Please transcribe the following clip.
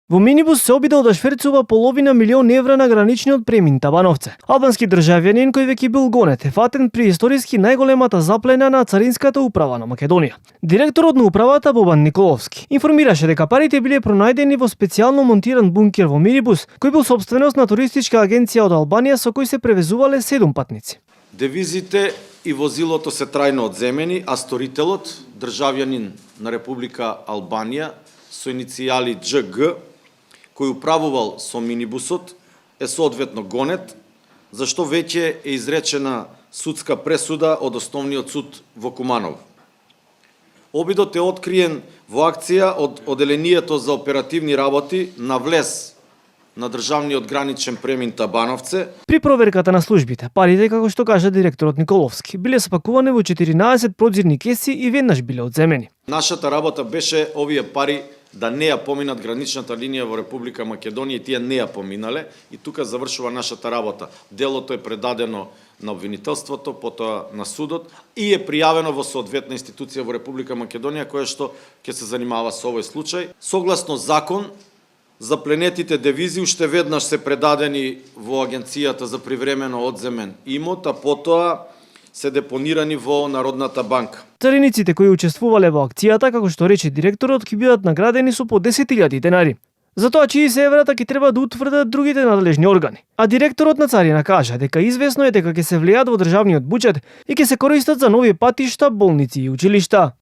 Во минибус се обидел да шверцува половина милион евра на граничниот премин Табановце. Албански државјанин кој веќе бил гонет е фатен при историски најголемата заплена на Царинската управа на Македонија. Директорот на управата Бобан Николовски информираше дека парите биле пронајдени во специјално монтиран бункер во минибус кој бил сопственост на туристичка агенција од Албанија со кој се превезувале 7 патници. Девизите и возилото се трајно одземени, а сторителот, државјанин на Република Албанија со иницијали ДЖГ, кој управувал со минибусот, е соодветно гонет, зашто веќе е изречена судска пресуда од Основниот суд во Куманово. Обидот е откриен во акција од Оделението за оперативни работи на влез на државниот граничен премин Табановце. При проверката на службите, парите, како што кажа директорот Николовски, биле спакувани во 14 прозирни кеси и веднаш биле одземени. Нашата работа беше овие пари да не ја поминат граничната линија во Република Македонија и тие не ја поминале и тука завршува нашата работа. Делото е предадено на обвинителството, потоа на судот и е пријавено во соодветна институција во Република Македонија која што ќе се занимава со овој случај. Согласно закон, запленетите девизи уште веднаш се предадени во Агенцијата за привремено одземен имот, а потоа се депонирани во Народната банка. Цариниците кои учествувале во акцијата, како што рече директорот, ќе бидат наградени со по 10.000 денари. За тоа чии се еврата ќе треба да утврдат другите надлежни органи. А директорот на Царина кажа дека извесно е дека ќе се влијат во државниот буџет и ќе се користат за нови патишта, болници и училишта.